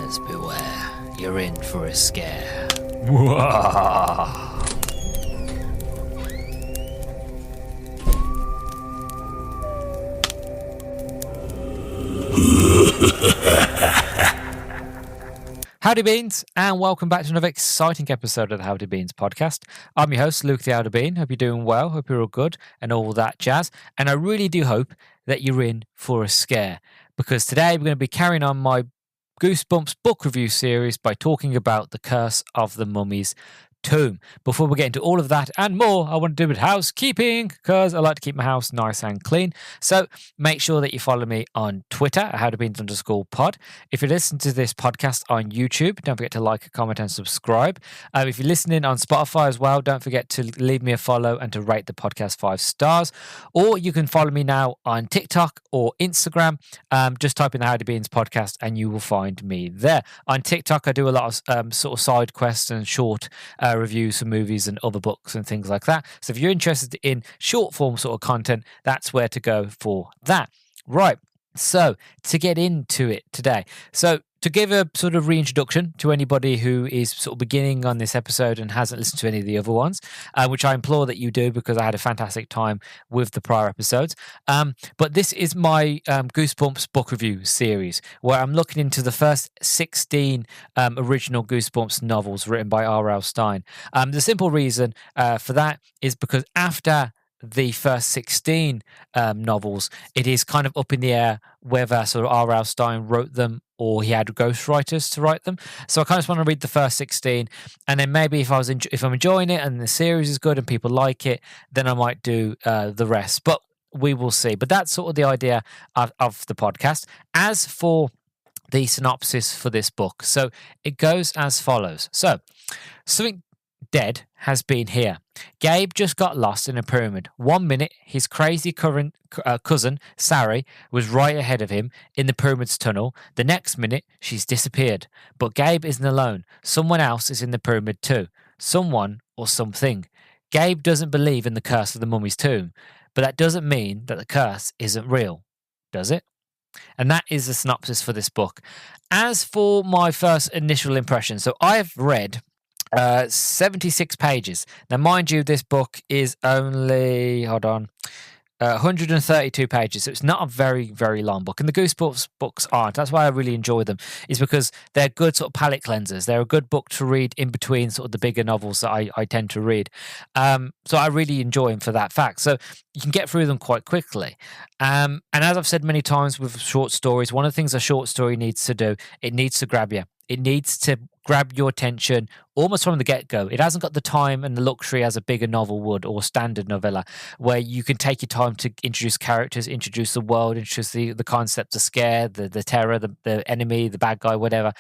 Buyers beware, you're in for a scare. Howdy Beans, and welcome back to another exciting episode of the Howdy Beans podcast. I'm your host, Luke the Howdy Bean. Hope you're doing well, hope you're all good, and all that jazz. And I really do hope that you're in for a scare, because today we're going to be carrying on my Goosebumps book review series by talking about The Curse of the Mummy's Tomb. Before we get into all of that and more, I want to do with housekeeping, because I like to keep my house nice and clean. So make sure that you follow me on Twitter at howdybeans_pod. If you listen to this podcast on YouTube, don't forget to like, comment, and subscribe. If you're listening on Spotify as well, don't forget to leave me a follow and to rate the podcast 5 stars. Or you can follow me now on TikTok or Instagram. Just type in the Howdy Beans podcast and you will find me there. On TikTok, I do a lot of sort of side quests and short reviews for movies and other books and things like that. So if you're interested in short form sort of content, that's where to go for that. Right. So to get into it today. So to give a sort of reintroduction to anybody who is sort of beginning on this episode and hasn't listened to any of the other ones, which I implore that you do because I had a fantastic time with the prior episodes. But this is my Goosebumps book review series where I'm looking into the first 16 original Goosebumps novels written by R.L. Stine. The simple reason for that is because after the first 16 novels, it is kind of up in the air whether sort of R.L. Stine wrote them or he had ghostwriters to write them. So I kind of just want to read the first 16, and then maybe if I'm enjoying it and the series is good and people like it, then I might do the rest. But we will see. But that's sort of the idea of the podcast. As for the synopsis for this book, so it goes as follows. So something dead has been here. Gabe just got lost in a pyramid. 1 minute, his crazy cousin, Sari, was right ahead of him in the pyramid's tunnel. The next minute, she's disappeared. But Gabe isn't alone. Someone else is in the pyramid too. Someone or something. Gabe doesn't believe in the curse of the mummy's tomb, but that doesn't mean that the curse isn't real, does it? And that is the synopsis for this book. As for my first initial impression, so I've read 76 pages. Now, mind you, this book is only, 132 pages, so it's not a very, very long book. And the Goosebumps books aren't. That's why I really enjoy them, is because they're good sort of palate cleansers. They're a good book to read in between sort of the bigger novels that I tend to read. So I really enjoy them for that fact. So you can get through them quite quickly. And as I've said many times with short stories, one of the things a short story needs to do, it needs to grab you. It needs to grab your attention almost from the get-go. It hasn't got the time and the luxury as a bigger novel would or standard novella, where you can take your time to introduce characters, introduce the world, introduce the concept, the scare, the terror, the enemy, the bad guy, whatever.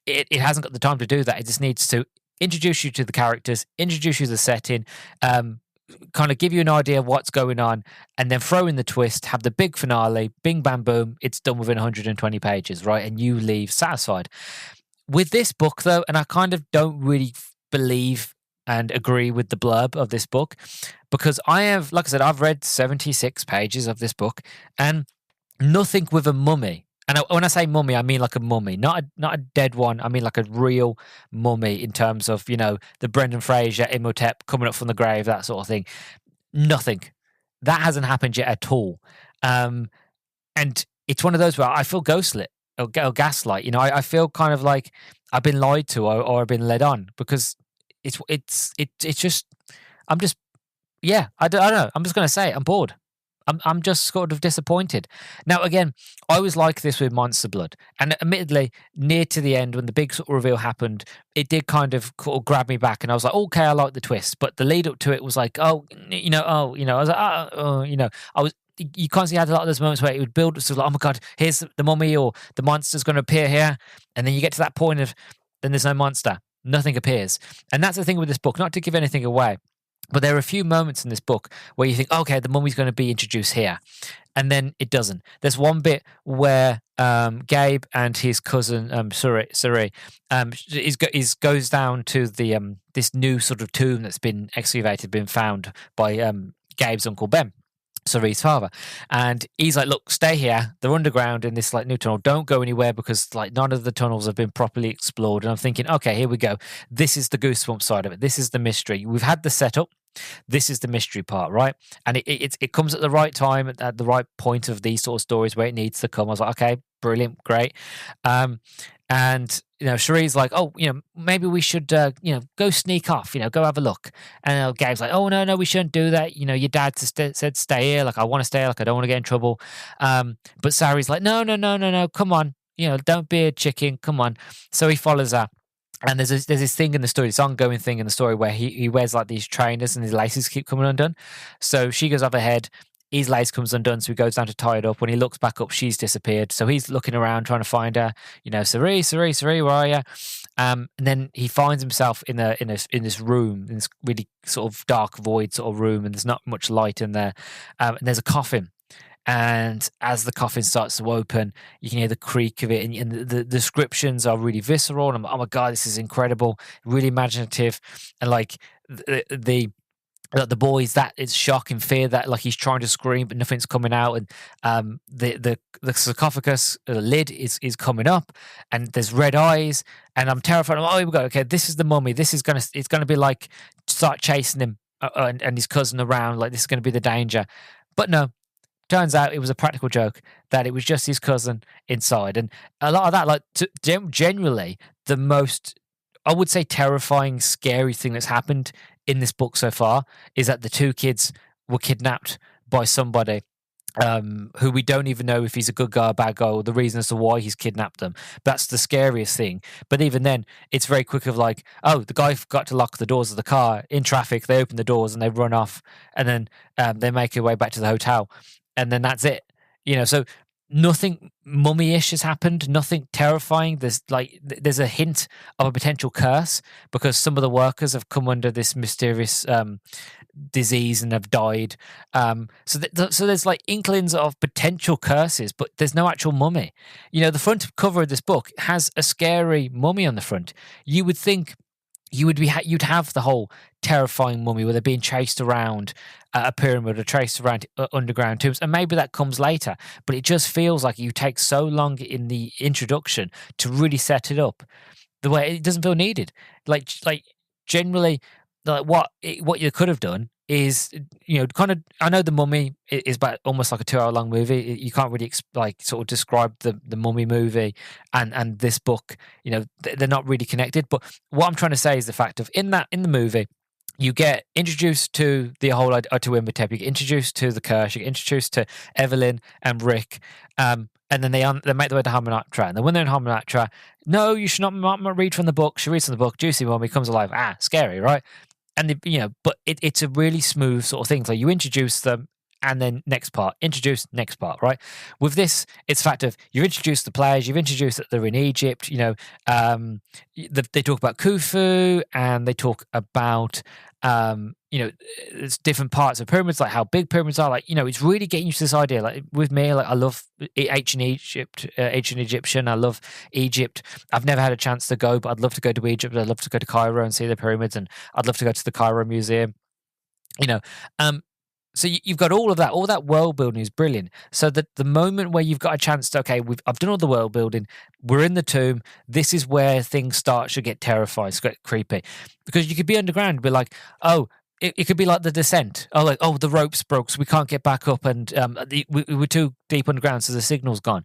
It hasn't got the time to do that. It just needs to introduce you to the characters, introduce you to the setting, kind of give you an idea of what's going on, and then throw in the twist, have the big finale, bing, bam, boom, it's done within 120 pages, right? And you leave satisfied. With this book, though, and I kind of don't really believe and agree with the blurb of this book, because I have, like I said, I've read 76 pages of this book, and nothing with a mummy. And when I say mummy, I mean like a mummy, not a dead one. I mean like a real mummy in terms of, you know, the Brendan Fraser, Imhotep coming up from the grave, that sort of thing. Nothing. That hasn't happened yet at all. And it's one of those where I feel ghostlit or gaslight. You know, I feel kind of like I've been lied to or I've been led on, because it's just, I don't know. I'm just going to say it, I'm bored. I'm just sort of disappointed. Now, again, I was like this with Monster Blood. And admittedly, near to the end, when the big sort of reveal happened, it did kind of grab me back. And I was like, okay, I like the twist. But the lead up to it was like, I was like, you constantly had a lot of those moments where it would build up to like, oh my God, here's the mummy or the monster's going to appear here. And then you get to that point of, then there's no monster. Nothing appears. And that's the thing with this book, not to give anything away. But there are a few moments in this book where you think, okay, the mummy's going to be introduced here. And then it doesn't. There's one bit where Gabe and his cousin, Suri, goes down to the this new sort of tomb that's been excavated, been found by Gabe's Uncle Ben. Cerie's father. And he's like, look, stay here. They're underground in this like new tunnel. Don't go anywhere because like none of the tunnels have been properly explored. And I'm thinking, okay, here we go. This is the Goosebumps side of it. This is the mystery. We've had the setup. This is the mystery part, right? And it comes at the right time, at the right point of these sort of stories where it needs to come. I was like, okay, brilliant, great. And Cherie's like, oh, maybe we should, go sneak off, go have a look. And Gabe's like, oh no, we shouldn't do that. Your dad said stay here. Like I want to stay. Like I don't want to get in trouble. But Sari's like, no, come on. Don't be a chicken. Come on. So he follows her. And there's this thing in the story, this ongoing thing in the story where he wears like these trainers and his laces keep coming undone. So she goes up ahead, his lace comes undone, so he goes down to tie it up. When he looks back up, she's disappeared. So he's looking around trying to find her. Cerie, where are you? And then he finds himself in this room, in this really sort of dark void sort of room, and there's not much light in there. And there's a coffin. And as the coffin starts to open, you can hear the creak of it, and the descriptions are really visceral. And I'm like, oh my god, this is incredible, really imaginative, and like the boys, that is shock and fear that like he's trying to scream but nothing's coming out, and the sarcophagus lid is coming up, and there's red eyes, and I'm terrified. Oh, here we go. Okay, this is the mummy. It's gonna be like start chasing him and his cousin around. Like this is gonna be the danger, but no. Turns out it was a practical joke, that it was just his cousin inside. And a lot of that, like generally, the most, I would say, terrifying, scary thing that's happened in this book so far is that the two kids were kidnapped by somebody who we don't even know if he's a good guy or bad guy or the reason as to why he's kidnapped them. That's the scariest thing. But even then, it's very quick of like, oh, the guy forgot to lock the doors of the car in traffic. They open the doors and they run off, and then they make their way back to the hotel. And then that's it, so nothing mummy-ish has happened, nothing terrifying. There's a hint of a potential curse because some of the workers have come under this mysterious disease and have died. So there's like inklings of potential curses, but there's no actual mummy. The front cover of this book has a scary mummy on the front. You would think you'd have the whole terrifying mummy where they're being chased around a pyramid or chased around underground tombs, and maybe that comes later. But it just feels like you take so long in the introduction to really set it up, the way it doesn't feel needed. Like generally, like what you could have done is kind of, I know the Mummy is about almost like a 2-hour long movie. You can't really sort of describe the Mummy movie and this book. They're not really connected. But what I'm trying to say is the fact of in the movie, you get introduced to the whole Otto Imhotep. You get introduced to the curse. You get introduced to Evelyn and Rick. And then they make their way to Harmonatra. And then when they're in Harmonatra, no, you should not read from the book. She reads from the book. Juicy Mummy comes alive. Scary, right? And but it's a really smooth sort of thing. So you introduce them, and then next part, right? With this, it's fact of you introduce the players, you've introduced that they're in Egypt. They talk about Khufu, and they talk about there's different parts of pyramids, like how big pyramids are. Like it's really getting you to this idea. Like with me, like I love ancient Egyptian. I love Egypt. I've never had a chance to go, but I'd love to go to Egypt. I'd love to go to Cairo and see the pyramids, and I'd love to go to the Cairo Museum. So you've got all of that. All that world building is brilliant. So that the moment where you've got a chance to, okay, I've done all the world building. We're in the tomb. This is where things start to get terrifying, get creepy, because you could be underground, and be like, oh. It could be like The Descent. The ropes broke, so we can't get back up, and we were too deep underground, so the signal's gone.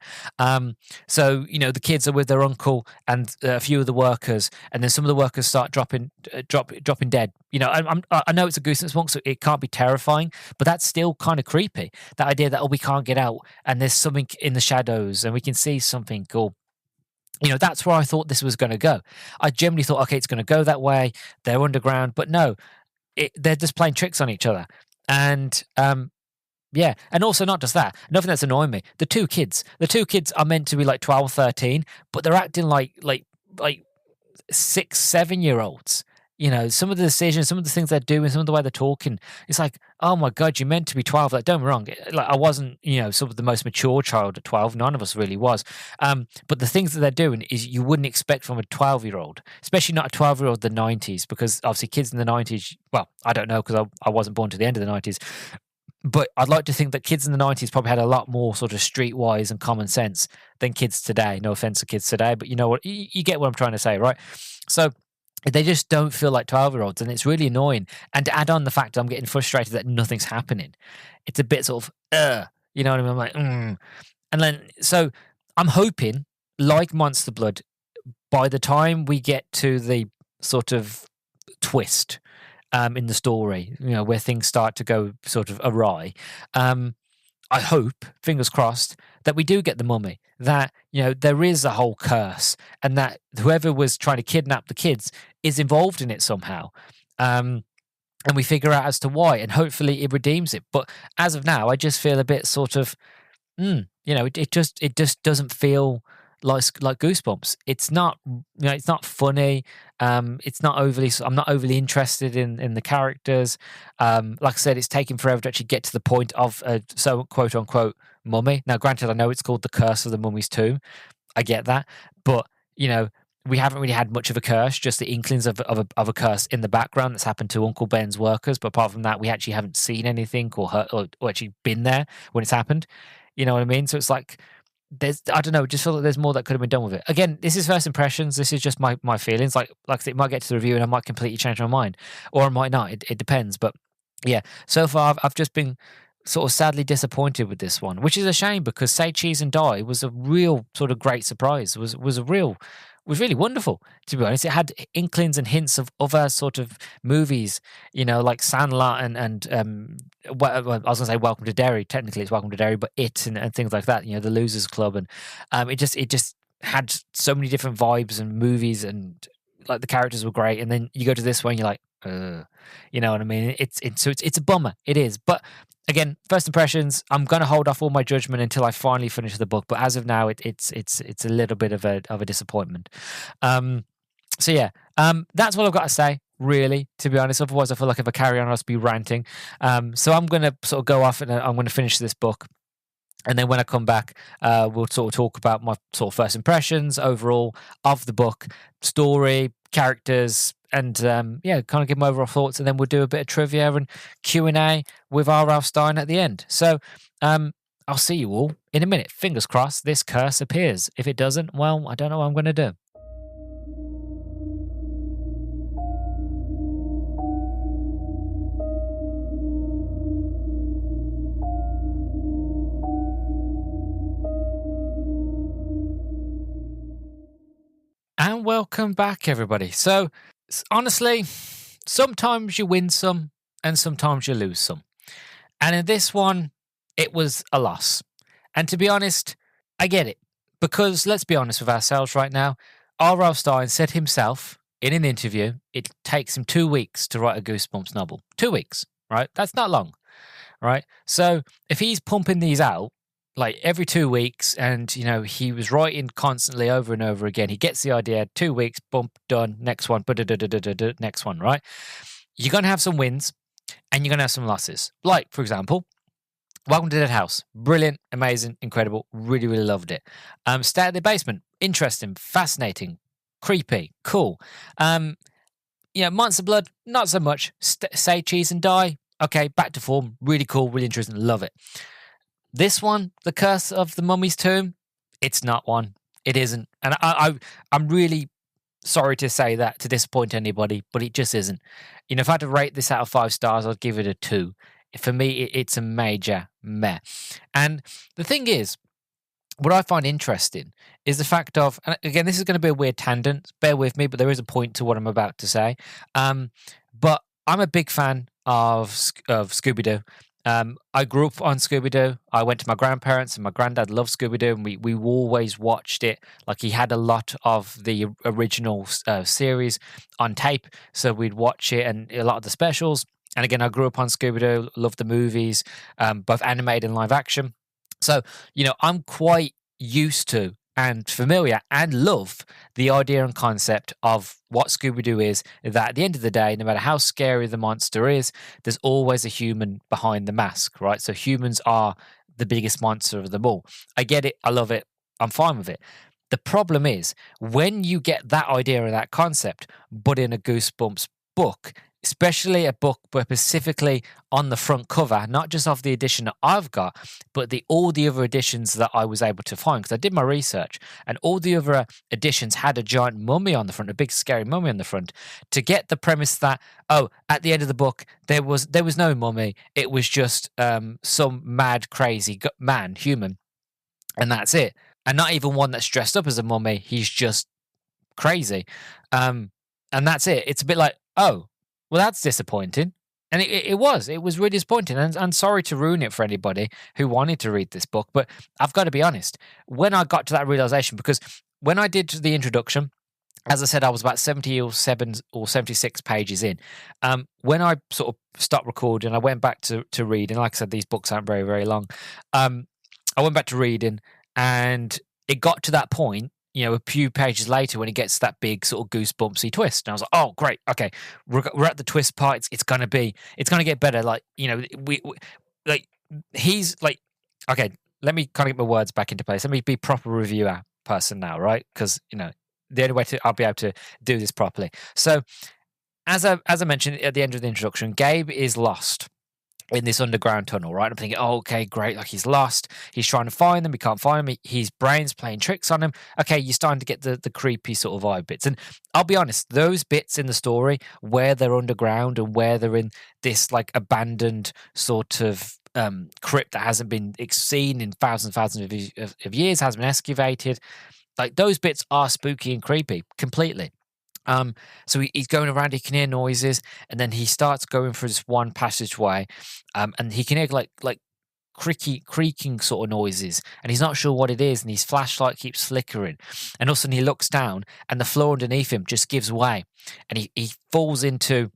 So the kids are with their uncle and a few of the workers, and then some of the workers start dropping dead. I know it's a Goosebumps book, so it can't be terrifying, but that's still kind of creepy. That idea that we can't get out, and there's something in the shadows, and we can see something cool. That's where I thought this was going to go. I generally thought, okay, it's going to go that way. They're underground, but no. They're just playing tricks on each other. And and also not just that, nothing that's annoying me. The two kids are meant to be like 12 or 13, but they're acting like 6-7-year-olds. Some of the decisions, some of the things they're doing, some of the way they're talking, it's like, oh my God, you're meant to be 12. Like, don't be wrong. Like, I wasn't, sort of the most mature child at 12. None of us really was. But the things that they're doing is you wouldn't expect from a 12-year-old, especially not a 12-year-old in the 90s, because obviously kids in the 90s, well, I don't know, because I wasn't born to the end of the 90s. But I'd like to think that kids in the 90s probably had a lot more sort of streetwise and common sense than kids today. No offense to kids today, but you know what? You get what I'm trying to say, right? So they just don't feel like 12-year-olds, and it's really annoying. And to add on the fact that I'm getting frustrated that nothing's happening, it's a bit sort of, you know what I mean? I'm like, And then, so I'm hoping, like Monster Blood, by the time we get to the sort of twist in the story, you know, where things start to go sort of awry, I hope, fingers crossed, that we do get the mummy, that, you know, there is a whole curse and that whoever was trying to kidnap the kids is involved in it somehow. And we figure out as to why, and hopefully it redeems it. But as of now, I just feel a bit sort of, you know, it just doesn't feel like Goosebumps. It's not, you know, it's not funny. It's not overly. I'm not overly interested in the characters. Like I said, it's taking forever to actually get to the point of so quote unquote mummy. Now, granted, I know it's called the Curse of the Mummy's Tomb. I get that, but you know, we haven't really had much of a curse. Just the inklings of a curse in the background that's happened to Uncle Ben's workers. But apart from that, we actually haven't seen anything or heard or actually been there when it's happened. You know what I mean? So it's like, I don't know, just feel like there's more that could have been done with it. Again, this is first impressions. This is just my feelings. Like I said, it might get to the review and I might completely change my mind, or I might not. It depends. But yeah, so far I've just been sort of sadly disappointed with this one, which is a shame because Say Cheese and Die was a real sort of great surprise. Was really wonderful, to be honest. It had inklings and hints of other sort of movies, you know, like Sandlot and well, I was going to say Welcome to Derry. Technically, it's Welcome to Derry, but and things like that. You know, the Losers Club, and it just had so many different vibes and movies, and like the characters were great. And then you go to this one, you're like, you know what I mean? It's a bummer. It is, but. Again, first impressions. I'm going to hold off all my judgment until I finally finish the book. But as of now, it's a little bit of a disappointment. So yeah, that's what I've got to say. Really, to be honest. Otherwise, I feel like if I carry on, I'll just be ranting. So I'm going to sort of go off and I'm going to finish this book. And then when I come back, we'll sort of talk about my sort of first impressions overall of the book, story, characters, and yeah, kind of give my overall thoughts. And then we'll do a bit of trivia and Q&A with R. Ralph Stein at the end. So I'll see you all in a minute. Fingers crossed this curse appears. If it doesn't, well, I don't know what I'm going to do. And welcome back, everybody. So, honestly, sometimes you win some and sometimes you lose some. And in this one, it was a loss. And to be honest, I get it. Because let's be honest with ourselves right now. R. Ralph Stein said himself in an interview, it takes him 2 weeks to write a Goosebumps novel. 2 weeks, right? That's not long, right? So if he's pumping these out, like every 2 weeks, and you know he was writing constantly over and over again. He gets the idea. 2 weeks, bump, done. Next one, next one. Right? You're gonna have some wins, and you're gonna have some losses. Like for example, Welcome to Dead House. Brilliant, amazing, incredible. Really, really loved it. Stay at the Basement. Interesting, fascinating, creepy, cool. Monster Blood. Not so much. Say Cheese and Die. Okay, back to form. Really cool. Really interesting. Love it. This one, The Curse of the Mummy's Tomb, it's not one. It isn't. And I'm really sorry to say that, to disappoint anybody, but it just isn't. You know, if I had to rate this out of 5 stars, I'd give it a 2. For me, it's a major meh. And the thing is, what I find interesting is the fact of, and again, this is going to be a weird tangent, bear with me, but there is a point to what I'm about to say. But I'm a big fan of Scooby-Doo. I grew up on Scooby-Doo. I went to my grandparents and my granddad loved Scooby-Doo, and we always watched it. Like he had a lot of the original series on tape, so we'd watch it and a lot of the specials. And again, I grew up on Scooby-Doo, loved the movies, both animated and live action. So, you know, I'm quite used to and familiar and love the idea and concept of what Scooby-Doo is, that at the end of the day, no matter how scary the monster is, there's always a human behind the mask, right? So humans are the biggest monster of them all. I get it. I love it. I'm fine with it. The problem is when you get that idea and that concept, but in a Goosebumps book, especially a book where specifically on the front cover, not just of the edition that I've got, but all the other editions that I was able to find, because I did my research, and all the other editions had a giant mummy on the front, a big scary mummy on the front, to get the premise that, oh, at the end of the book there was no mummy, it was just some mad crazy human, and that's it. And not even one that's dressed up as a mummy, he's just crazy. And that's it. It's a bit like, oh, well, that's disappointing. And it was really disappointing. And sorry to ruin it for anybody who wanted to read this book. But I've got to be honest, when I got to that realization, because when I did the introduction, as I said, I was about 77 or 76 pages in. When I sort of stopped recording, I went back to reading. Like I said, these books aren't very, very long. I went back to reading, and it got to that point, a few pages later, when it gets to that big sort of goosebumpsy twist. And I was like, oh, great. Okay. We're at the twist part. It's going to get better. Like, he's like, okay, let me kind of get my words back into place. Let me be proper reviewer person now, right? Because, the only way I'll be able to do this properly. So as I mentioned at the end of the introduction, Gabe is lost in this underground tunnel, right? I'm thinking, oh, okay, great. Like, he's lost. He's trying to find them. He can't find them. His brain's playing tricks on him. Okay, you're starting to get the creepy sort of vibe bits. And I'll be honest, those bits in the story where they're underground and where they're in this like abandoned sort of crypt that hasn't been seen in thousands of years, hasn't been excavated, like those bits are spooky and creepy completely. So he's going around, he can hear noises, and then he starts going through this one passageway, and he can hear like creaking sort of noises, and he's not sure what it is, and his flashlight keeps flickering, and all of a sudden he looks down, and the floor underneath him just gives way, and he falls into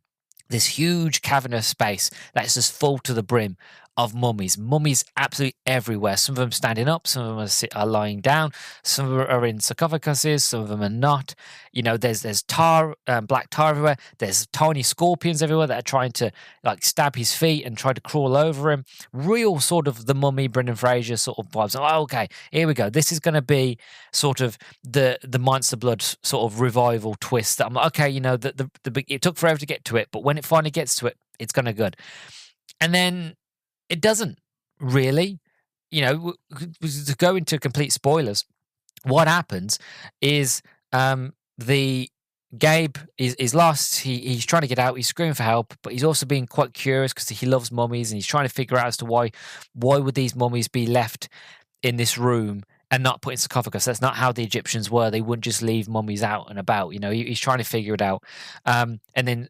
this huge cavernous space that's just full to the brim of mummies absolutely everywhere. Some of them standing up, some of them are lying down, some of them are in sarcophaguses, some of them are not. There's tar, black tar everywhere. There's tiny scorpions everywhere that are trying to like stab his feet and try to crawl over him. Real sort of the Mummy, Brendan Fraser sort of vibes. Oh, okay, here we go. This is going to be sort of the Monster Blood sort of revival twist. That I'm like, okay, it took forever to get to it, but when it finally gets to it, it's going to good. And then it doesn't really, to go into complete spoilers. What happens is the Gabe is lost. He's trying to get out. He's screaming for help, but he's also being quite curious because he loves mummies, and he's trying to figure out as to why would these mummies be left in this room and not put in sarcophagus. That's not how the Egyptians were. They wouldn't just leave mummies out and about. He's trying to figure it out. And then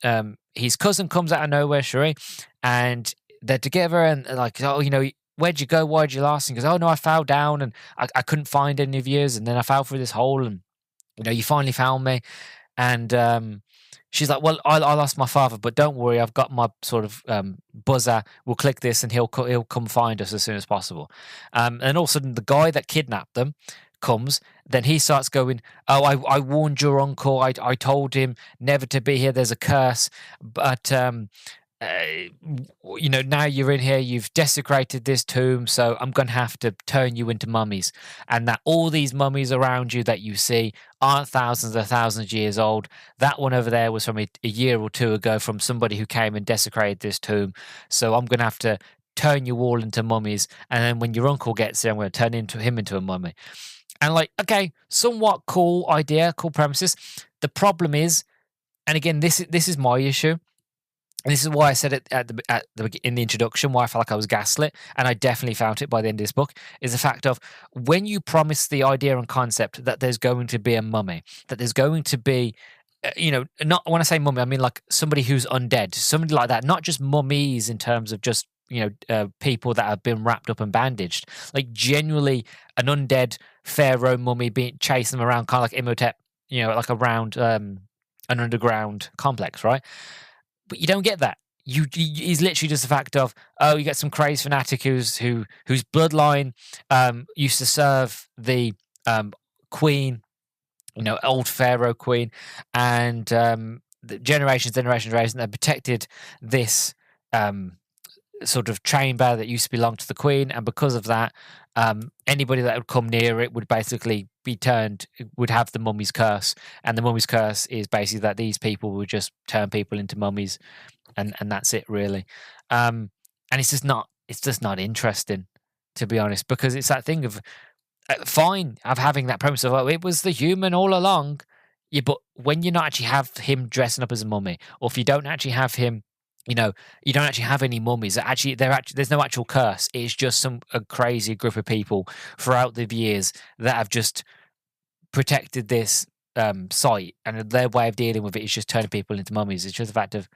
his cousin comes out of nowhere, Sheree, and they're together, and like, oh, where'd you go? Why'd you last? And he goes, oh no, I fell down and I couldn't find any of yours, and then I fell through this hole, and you finally found me. And she's like, well, I lost my father, but don't worry, I've got my sort of buzzer. We'll click this, and he'll come find us as soon as possible. And all of a sudden, the guy that kidnapped them comes. Then he starts going, oh, I warned your uncle. I told him never to be here. There's a curse, but now you're in here, you've desecrated this tomb, so I'm going to have to turn you into mummies. And that all these mummies around you that you see aren't thousands of years old. That one over there was from a year or two ago, from somebody who came and desecrated this tomb. So I'm going to have to turn you all into mummies. And then when your uncle gets here, I'm going to turn him into a mummy. And like, okay, somewhat cool idea, cool premises. The problem is, and again, this is my issue. And this is why I said it in the introduction, why I felt like I was gaslit, and I definitely found it by the end of this book, is the fact of when you promise the idea and concept that there's going to be a mummy, that there's going to be, not when I say mummy, I mean like somebody who's undead, somebody like that, not just mummies in terms of just, people that have been wrapped up and bandaged, like genuinely an undead pharaoh mummy chasing them around, kind of like Imhotep, like around an underground complex, right? But you don't get that. He's literally just the fact of, oh, you get some crazed fanatic whose bloodline used to serve the queen, old pharaoh queen, and the generations that protected this sort of chamber that used to belong to the queen, and because of that, anybody that would come near it would basically, would have the mummy's curse, and the mummy's curse is basically that these people would just turn people into mummies, and that's it really. And it's just not interesting, to be honest, because it's that thing of fine of having that premise of, oh, it was the human all along. Yeah, but when you not actually have him dressing up as a mummy, or if you don't actually have him, you know, you don't actually have any mummies. Actually, there's no actual curse. It's just a crazy group of people throughout the years that have just protected this site, and their way of dealing with it is just turning people into mummies. It's just the fact of,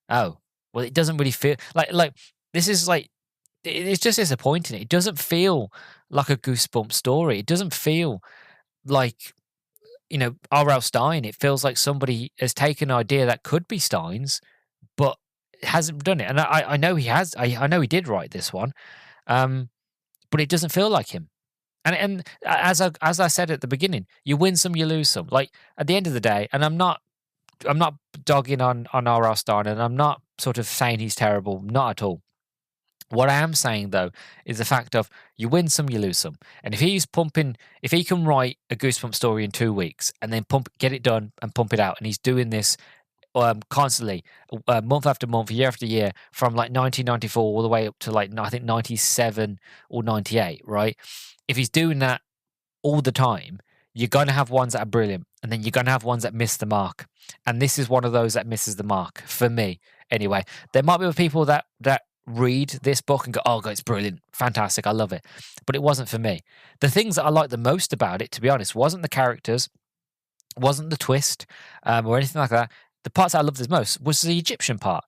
oh, well, it doesn't really feel like this is like it's just disappointing. It doesn't feel like a Goosebumps story. It doesn't feel like, R.L. Stein. It feels like somebody has taken an idea that could be Stein's, but hasn't done it. And I know he has. I know he did write this one, but it doesn't feel like him. And as I said at the beginning, you win some, you lose some. Like at the end of the day, and I'm not dogging on R.L. Stein, and I'm not sort of saying he's terrible. Not at all. What I am saying, though, is the fact of you win some, you lose some. And if he can write a Goosebumps story in 2 weeks and then get it done and pump it out, and he's doing this constantly, month after month, year after year, from like 1994 all the way up to like, I think 97 or 98, right? If he's doing that all the time, you're going to have ones that are brilliant, and then you're going to have ones that miss the mark. And this is one of those that misses the mark for me. Anyway, there might be people that read this book and go, oh God, it's brilliant, fantastic, I love it. But it wasn't for me. The things that I liked the most about it, to be honest, wasn't the characters, wasn't the twist, or anything like that. The parts I loved the most was the Egyptian part,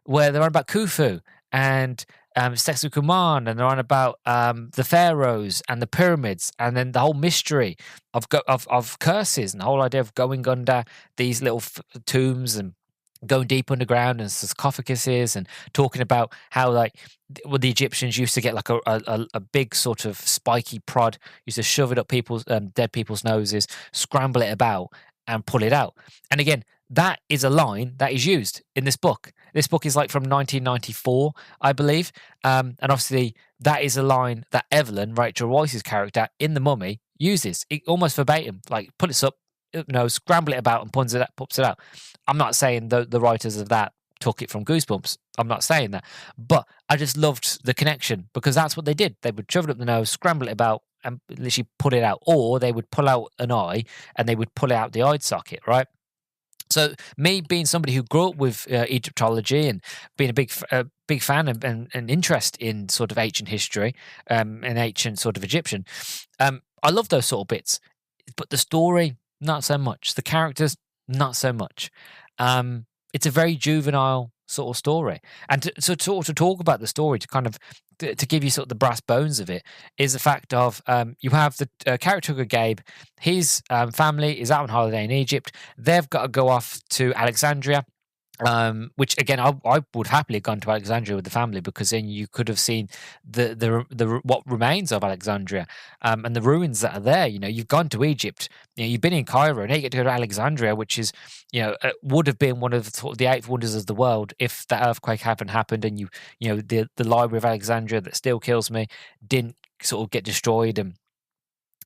where they're on about Khufu and Kuman, and they're on about the pharaohs and the pyramids, and then the whole mystery of curses, and the whole idea of going under these little tombs and going deep underground and sarcophaguses, and talking about how the Egyptians used to get like a big sort of spiky prod, used to shove it up people's dead people's noses, scramble it about and pull it out. And again, that is a line that is used in this book. This book is like from 1994, I believe. And obviously that is a line that Evelyn, Rachel Royce's character in The Mummy, uses almost verbatim, like pull it up, scramble it about and pops it out. I'm not saying the writers of that took it from Goosebumps. I'm not saying that. But I just loved the connection, because that's what they did. They would shove it up the nose, scramble it about, and literally pull it out. Or they would pull out an eye and they would pull out the eye socket, right? So me being somebody who grew up with Egyptology and being a big fan and interest in sort of ancient history and ancient sort of Egyptian, I love those sort of bits. But the story, not so much. The characters, not so much. It's a very juvenile sort of story. And to talk about the story, to kind of to give you sort of the brass bones of it, is the fact of you have the character of Gabe. His family is out on holiday in Egypt. They've got to go off to Alexandria. Which again, I would happily have gone to Alexandria with the family, because then you could have seen the what remains of Alexandria, and the ruins that are there. You've gone to Egypt, you've been in Cairo, and now you get to go to Alexandria, which is, would have been one of the 8 wonders of the world if that earthquake hadn't happened, and the Library of Alexandria that still kills me didn't sort of get destroyed, and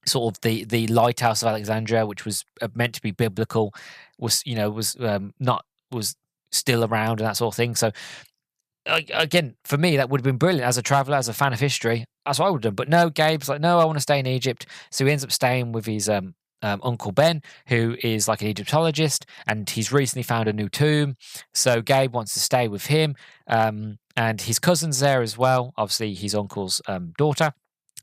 sort of the lighthouse of Alexandria, which was meant to be biblical, was still around and that sort of thing. So again, for me, that would have been brilliant as a traveler, as a fan of history. That's what I would have done. But no, Gabe's like, no, I want to stay in Egypt. So he ends up staying with his Uncle Ben, who is like an Egyptologist, and he's recently found a new tomb. So Gabe wants to stay with him, and his cousin's there as well, obviously his uncle's daughter.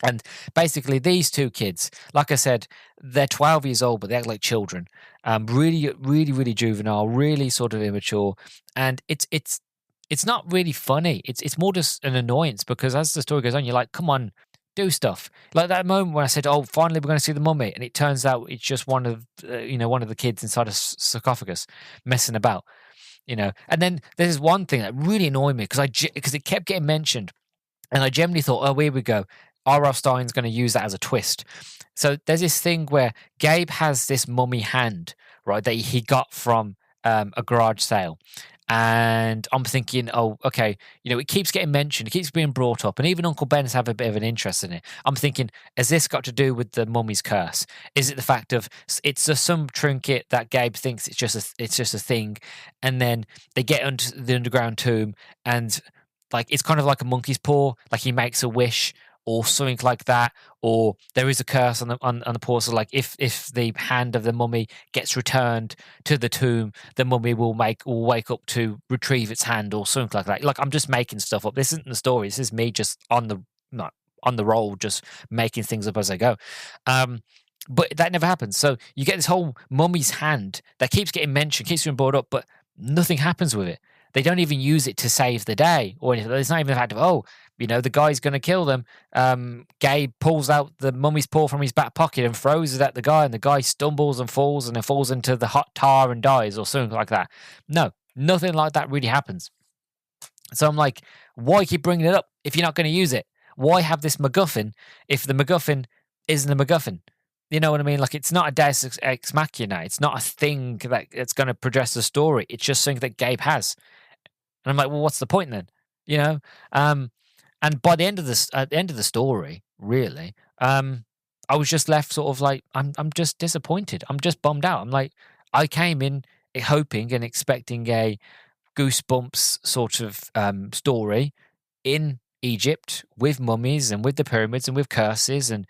And basically, these 2 kids, like I said, they're 12 years old, but they act like children. Really, really, really juvenile, really sort of immature, and it's not really funny. It's more just an annoyance, because as the story goes on, you're like, come on, do stuff. Like that moment when I said, "Oh, finally we're going to see the mummy," and it turns out it's just one of the kids inside a sarcophagus messing about. And then there's one thing that really annoyed me, because it kept getting mentioned, and I generally thought, oh, here we go. R.L. Stein's going to use that as a twist. So there's this thing where Gabe has this mummy hand, right, that he got from a garage sale. And I'm thinking, oh, okay, it keeps getting mentioned, it keeps being brought up, and even Uncle Ben's have a bit of an interest in it. I'm thinking, has this got to do with the mummy's curse? Is it the fact of it's just some trinket that Gabe thinks it's just a thing, and then they get into the underground tomb, and like it's kind of like a monkey's paw, like he makes a wish or something like that, or there is a curse on the paw. So like if the hand of the mummy gets returned to the tomb, the mummy will wake up to retrieve its hand or something like that. Like I'm just making stuff up. This isn't the story. This is me just not on the roll, just making things up as I go. But that never happens. So you get this whole mummy's hand that keeps getting mentioned, keeps being brought up, but nothing happens with it. They don't even use it to save the day or anything. It's not even the fact of, oh, the guy's going to kill them. Gabe pulls out the mummy's paw from his back pocket and throws it at the guy, and the guy stumbles and falls and then falls into the hot tar and dies or something like that. No, nothing like that really happens. So I'm like, why keep bringing it up if you're not going to use it? Why have this MacGuffin if the MacGuffin isn't a MacGuffin? You know what I mean? Like, it's not a Deus Ex Machina. It's not a thing that's going to progress the story. It's just something that Gabe has. And I'm like, well, what's the point then? And by the end of at the end of the story, really, I was just left sort of like, I'm just disappointed. I'm just bummed out. I'm like, I came in hoping and expecting a Goosebumps sort of story in Egypt with mummies and with the pyramids and with curses, and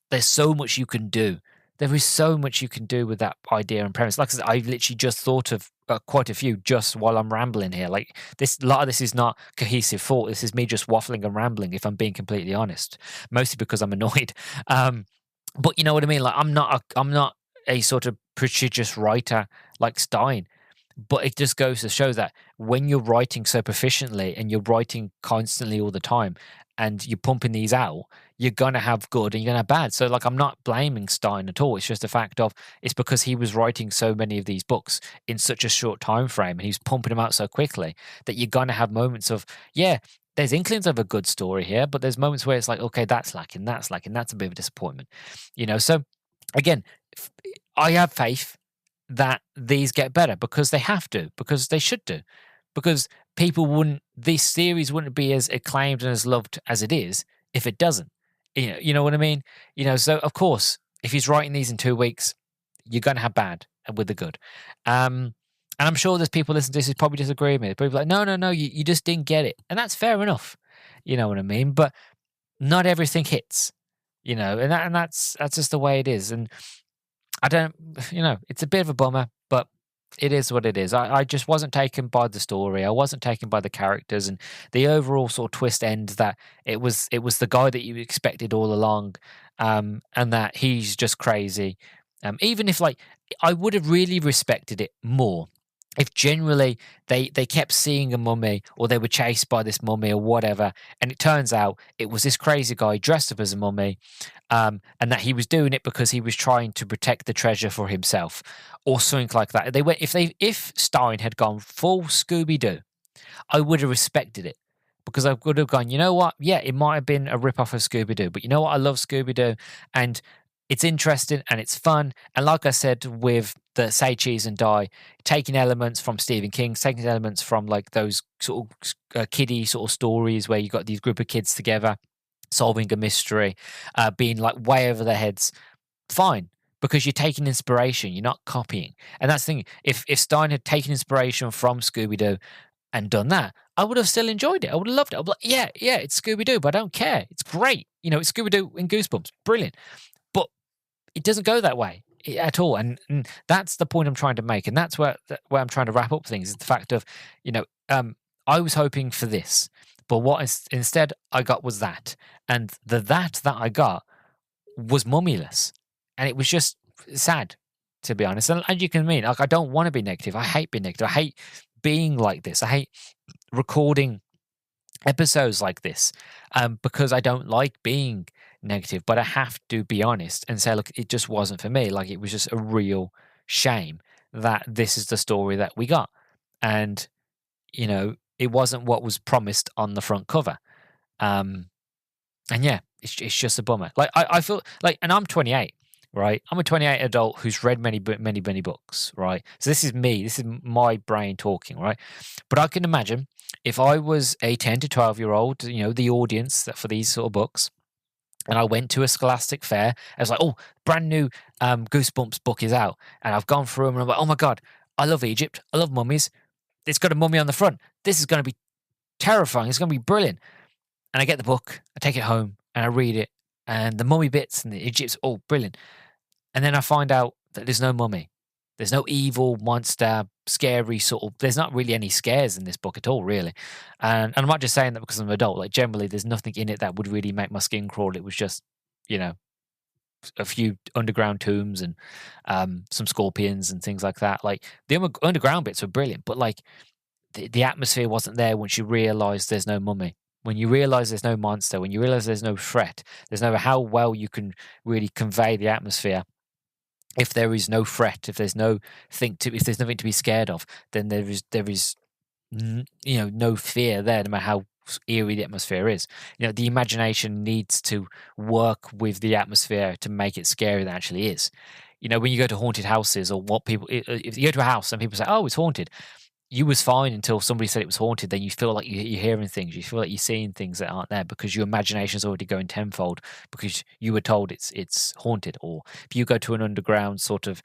there's so much you can do. There is so much you can do with that idea and premise. Like I said, I've literally just thought of quite a few just while I'm rambling here. Like a lot of this is not cohesive thought. This is me just waffling and rambling, if I'm being completely honest. Mostly because I'm annoyed. But you know what I mean? Like I'm not a sort of prestigious writer like Stein. But it just goes to show that when you're writing so proficiently and you're writing constantly all the time and you're pumping these out, you're going to have good and you're going to have bad. So, like, I'm not blaming Stein at all. It's just a fact of it's because he was writing so many of these books in such a short time frame and he's pumping them out so quickly that you're going to have moments of, yeah, there's inklings of a good story here, but there's moments where it's like, okay, that's lacking, that's a bit of a disappointment. So again, I have faith that these get better because they have to, because they should do, because this series wouldn't be as acclaimed and as loved as it is if it doesn't. You know what I mean? So of course, if he's writing these in 2 weeks, you're going to have bad with the good. And I'm sure there's people listening to this who probably disagree with me. People like, no, you just didn't get it. And that's fair enough. You know what I mean? But not everything hits, and that's just the way it is. And I don't, it's a bit of a bummer, but it is what it is. I just wasn't taken by the story. I wasn't taken by the characters and the overall sort of twist end that it was the guy that you expected all along, and that he's just crazy. Even if I would have really respected it more if generally they kept seeing a mummy or they were chased by this mummy or whatever, and it turns out it was this crazy guy dressed up as a mummy, and that he was doing it because he was trying to protect the treasure for himself or something like that. If Stein had gone full Scooby-Doo, I would have respected it because I would have gone, you know what? Yeah, it might have been a rip-off of Scooby-Doo, but you know what? I love Scooby-Doo, and it's interesting and it's fun. And like I said, with the Say Cheese and Die, taking elements from Stephen King, taking elements from like those sort of kiddie sort of stories where you got these group of kids together solving a mystery, being like way over their heads, fine. Because you're taking inspiration, you're not copying. And that's the thing. If Stein had taken inspiration from Scooby-Doo and done that, I would have still enjoyed it. I would have loved it. I'd be like, yeah, it's Scooby-Doo, but I don't care. It's great. It's Scooby-Doo in Goosebumps. Brilliant. But it doesn't go that way at all. And that's the point I'm trying to make. And that's where I'm trying to wrap up things, is the fact of, I was hoping for this, but what instead I got was that. And that I got was mummyless. And it was just sad, to be honest. And you can mean, like, I don't want to be negative. I hate being negative. I hate being like this. I hate recording episodes like this, because I don't like being negative. But I have to be honest and say, look, it just wasn't for me. Like, it was just a real shame that this is the story that we got. And, it wasn't what was promised on the front cover. And yeah, it's just a bummer. Like, I feel like, and I'm 28. right? I'm a 28 adult who's read many books, right? So this is me. This is my brain talking, right? But I can imagine if I was a 10 to 12-year-old, the audience for these sort of books, and I went to a Scholastic fair. I was like, oh, brand new Goosebumps book is out. And I've gone through them and I'm like, oh my God, I love Egypt. I love mummies. It's got a mummy on the front. This is going to be terrifying. It's going to be brilliant. And I get the book, I take it home and I read it. And the mummy bits and the Egypt's, oh, brilliant. And then I find out that there's no mummy. There's no evil monster, scary sort of. There's not really any scares in this book at all, really. And I'm not just saying that because I'm an adult. Like, generally, there's nothing in it that would really make my skin crawl. It was just, a few underground tombs and some scorpions and things like that. Like, the underground bits were brilliant, but like the atmosphere wasn't there once you realize there's no mummy. When you realize there's no monster, when you realize there's no threat, there's no how well you can really convey the atmosphere. If there is no threat, if there's if there's nothing to be scared of, then there is no fear there, no matter how eerie the atmosphere is. The imagination needs to work with the atmosphere to make it scary than it actually is. When you go to haunted houses, or if you go to a house and people say, oh, it's haunted, you was fine until somebody said it was haunted. Then you feel like you're hearing things. You feel like you're seeing things that aren't there because your imagination's already going tenfold because you were told it's haunted. Or if you go to an underground sort of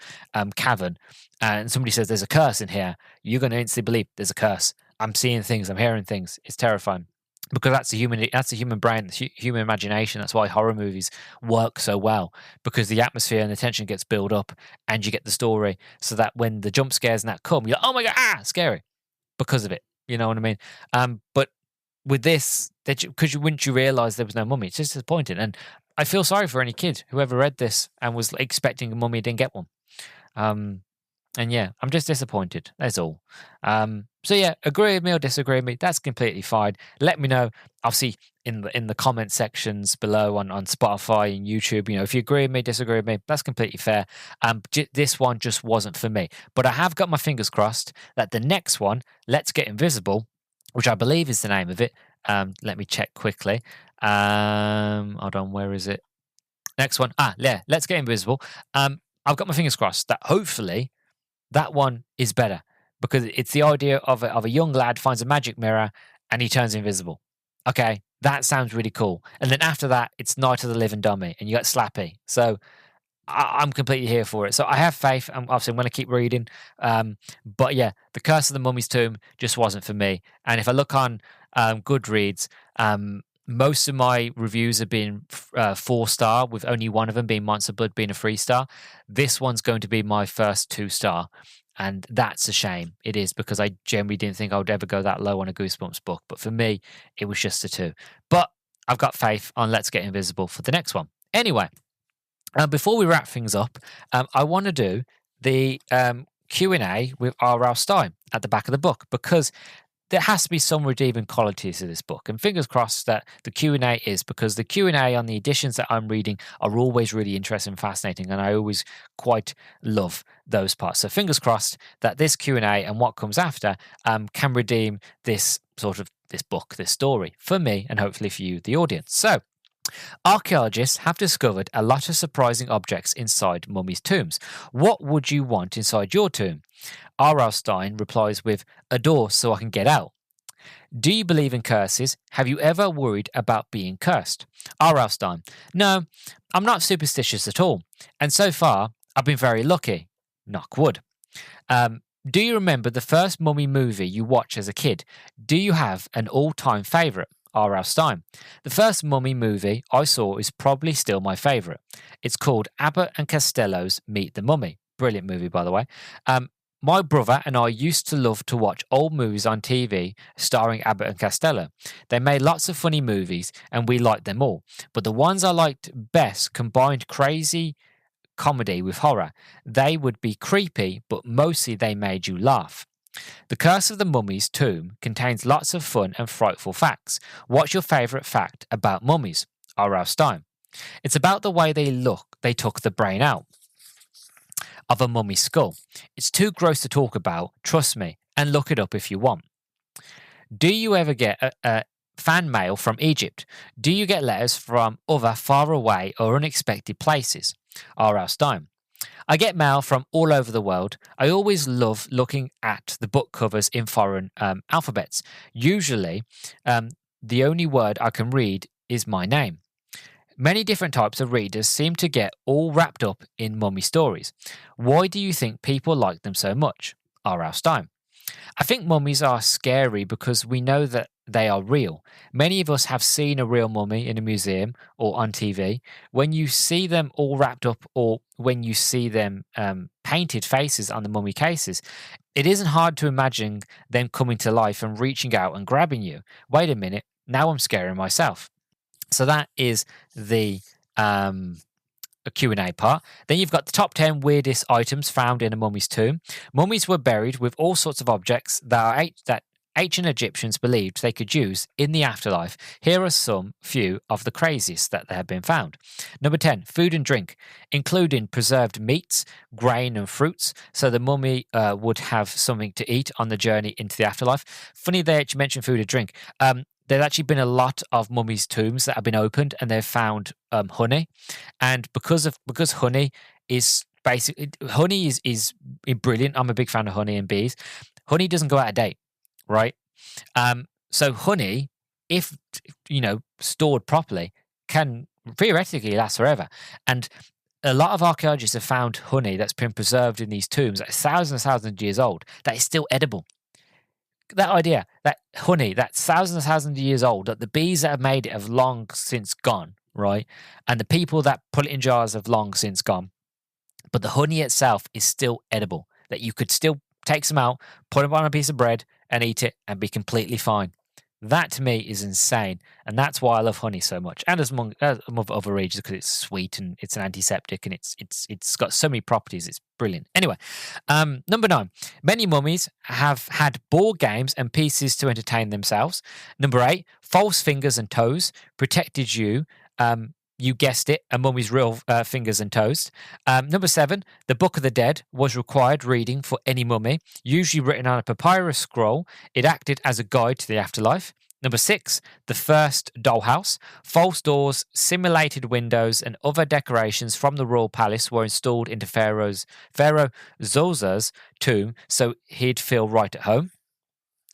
cavern and somebody says there's a curse in here, you're going to instantly believe there's a curse. I'm seeing things. I'm hearing things. It's terrifying. Because that's the human brain, the human imagination. That's why horror movies work so well, because the atmosphere and the tension gets built up, and you get the story, so that when the jump scares and that come, you're like, oh my God, scary, because of it. You know what I mean? But with this, because wouldn't you realize there was no mummy? It's just disappointing, and I feel sorry for any kid who ever read this and was expecting a mummy and didn't get one. And yeah, I'm just disappointed. That's all. So yeah, agree with me or disagree with me, that's completely fine. Let me know, obviously, in the comment sections below on Spotify and YouTube. If you agree with me, disagree with me, that's completely fair. This one just wasn't for me. But I have got my fingers crossed that the next one, Let's Get Invisible, which I believe is the name of it. Let me check quickly. Hold on, where is it? Next one. Yeah, Let's Get Invisible. I've got my fingers crossed that hopefully that one is better, because it's the idea of a young lad finds a magic mirror and he turns invisible. Okay, that sounds really cool. And then after that, it's Night of the Living Dummy and you got Slappy. So I'm completely here for it. So I have faith. Obviously, I'm going to keep reading. But yeah, The Curse of the Mummy's Tomb just wasn't for me. And if I look on Goodreads, most of my reviews have been 4-star, with only one of them being Monster Blood being a 3-star. This one's going to be my first 2-star. And that's a shame. It is, because I generally didn't think I would ever go that low on a Goosebumps book. But for me, it was just a 2. But I've got faith on Let's Get Invisible for the next one. Anyway, before we wrap things up, I want to do the Q&A with R.L. Stine at the back of the book, because there has to be some redeeming qualities to this book. And fingers crossed that the Q&A is, because the Q&A on the editions that I'm reading are always really interesting and fascinating, and I always quite love those parts. So fingers crossed that this Q&A and what comes after can redeem this book, this story, for me and hopefully for you, the audience. So, archaeologists have discovered a lot of surprising objects inside mummies' tombs. What would you want inside your tomb? R.L. Stine replies with, a door so I can get out. Do you believe in curses? Have you ever worried about being cursed? R.L. Stine, no, I'm not superstitious at all. And so far, I've been very lucky. Knock wood. Do you remember the first mummy movie you watched as a kid? Do you have an all-time favourite? R.L. Stine. The first mummy movie I saw is probably still my favourite. It's called Abbott and Costello's Meet the Mummy. Brilliant movie, by the way. My brother and I used to love to watch old movies on TV starring Abbott and Costello. They made lots of funny movies and we liked them all. But the ones I liked best combined crazy comedy with horror. They would be creepy, but mostly they made you laugh. The Curse of the Mummy's Tomb contains lots of fun and frightful facts. What's your favourite fact about mummies? R.L. Stine. It's about the way they look. They took the brain out of a mummy's skull. It's too gross to talk about, trust me, and look it up if you want. Do you ever get fan mail from Egypt? Do you get letters from other far away or unexpected places? R.L. Stein. I get mail from all over the world. I always love looking at the book covers in foreign alphabets. Usually, the only word I can read is my name. Many different types of readers seem to get all wrapped up in mummy stories. Why do you think people like them so much? R.L. Stein. I think mummies are scary because we know that they are real. Many of us have seen a real mummy in a museum or on TV. When you see them all wrapped up, or when you see them painted faces on the mummy cases, it isn't hard to imagine them coming to life and reaching out and grabbing you. Wait a minute, now I'm scaring myself. So that is the Q&A part. Then you've got the top 10 weirdest items found in a mummy's tomb. Mummies were buried with all sorts of objects that ancient Egyptians believed they could use in the afterlife. Here are some few of the craziest that have been found. Number 10, food and drink, including preserved meats, grain and fruits, so the mummy would have something to eat on the journey into the afterlife. Funny they actually mentioned food and drink. There's actually been a lot of mummies' tombs that have been opened, and they've found honey. And because honey is basically is brilliant. I'm a big fan of honey and bees. Honey doesn't go out of date, right? So honey, if stored properly, can theoretically last forever. And a lot of archaeologists have found honey that's been preserved in these tombs that is thousands and thousands of years old that is still edible. That idea, that honey, that's thousands and thousands of years old, that the bees that have made it have long since gone, right? And the people that put it in jars have long since gone. But the honey itself is still edible, that you could still take some out, put them on a piece of bread and eat it and be completely fine. That to me is insane. And that's why I love honey so much. And as among other regions, because it's sweet and it's an antiseptic and it's got so many properties. It's brilliant. Anyway, number 9, many mummies have had board games and pieces to entertain themselves. Number 8, false fingers and toes protected you. You guessed it, a mummy's real fingers and toes. Number 7, the Book of the Dead was required reading for any mummy, usually written on a papyrus scroll. It acted as a guide to the afterlife. Number 6, the first dollhouse. False doors, simulated windows, and other decorations from the royal palace were installed into Pharaoh Zoser's tomb so he'd feel right at home.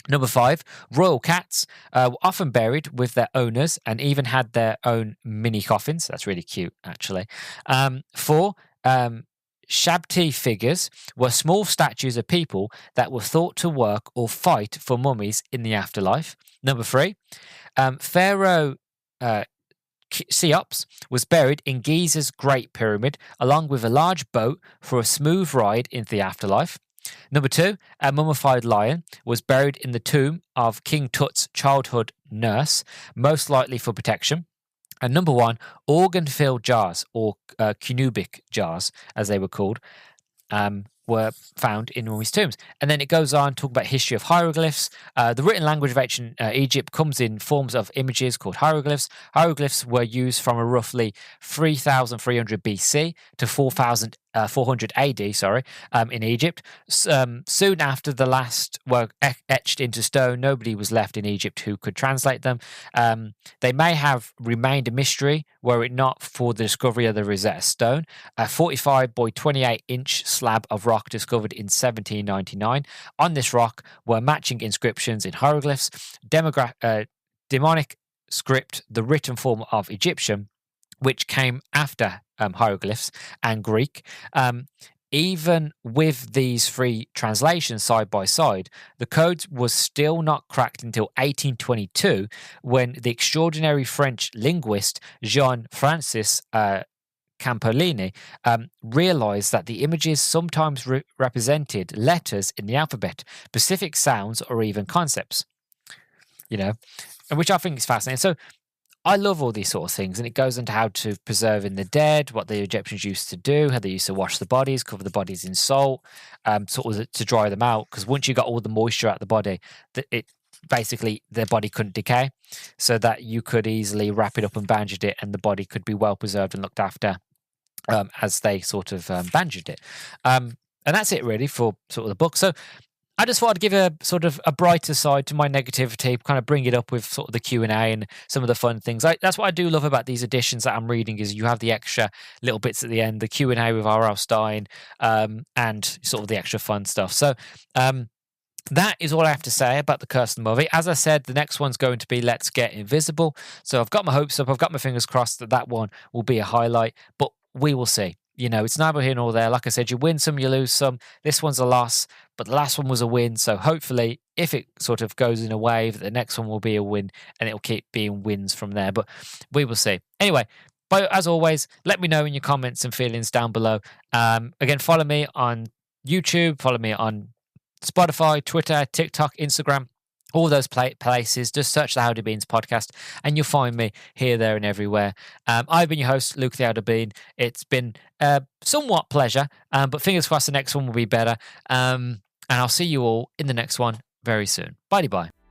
Number 5, royal cats were often buried with their owners and even had their own mini coffins. That's really cute, actually. 4, Shabti figures were small statues of people that were thought to work or fight for mummies in the afterlife. Number 3, Pharaoh Cheops was buried in Giza's Great Pyramid along with a large boat for a smooth ride into the afterlife. Number 2, a mummified lion was buried in the tomb of King Tut's childhood nurse, most likely for protection. And number 1, organ-filled jars, or cunubic jars, as they were called, were found in mummies' tombs. And then it goes on talking about history of hieroglyphs. The written language of ancient Egypt comes in forms of images called hieroglyphs. Hieroglyphs were used from a roughly 3,300 BC to 400 AD, in Egypt. Soon after the last were etched into stone, nobody was left in Egypt who could translate them. They may have remained a mystery were it not for the discovery of the Rosetta Stone, a 45 by 28 inch slab of rock discovered in 1799. On this rock were matching inscriptions in hieroglyphs, demonic script, the written form of Egyptian, which came after hieroglyphs, and Greek. Even with these 3 translations side by side, the code was still not cracked until 1822, when the extraordinary French linguist Jean-Francis Campolini realized that the images sometimes represented letters in the alphabet, specific sounds, or even concepts. And which I think is fascinating. So I love all these sort of things, and it goes into how to preserve in the dead, what the Egyptians used to do, how they used to wash the bodies, cover the bodies in salt, sort of to dry them out. Because once you got all the moisture out of the body, basically their body couldn't decay, so that you could easily wrap it up and bandage it, and the body could be well preserved and looked after as they sort of bandaged it. And that's it really for sort of the book. So I just thought I'd give a sort of a brighter side to my negativity, kind of bring it up with sort of the Q&A and some of the fun things. That's what I do love about these editions that I'm reading is you have the extra little bits at the end, the Q&A with R.L. Stein, and sort of the extra fun stuff. So that is all I have to say about the Curse of the Movie. As I said, the next one's going to be Let's Get Invisible. So I've got my hopes up. I've got my fingers crossed that that one will be a highlight, but we will see. You know, it's neither here nor there. Like I said, you win some, you lose some. This one's a loss, but the last one was a win. So hopefully, if it sort of goes in a wave, the next one will be a win and it'll keep being wins from there. But we will see. Anyway, but as always, let me know in your comments and feelings down below. Again, follow me on YouTube, follow me on Spotify, Twitter, TikTok, Instagram, all those places. Just search the Howdy Beans podcast and you'll find me here, there, and everywhere. I've been your host, Luke the Howdy Bean. It's been somewhat pleasure, but fingers crossed the next one will be better. And I'll see you all in the next one very soon. Bye-bye.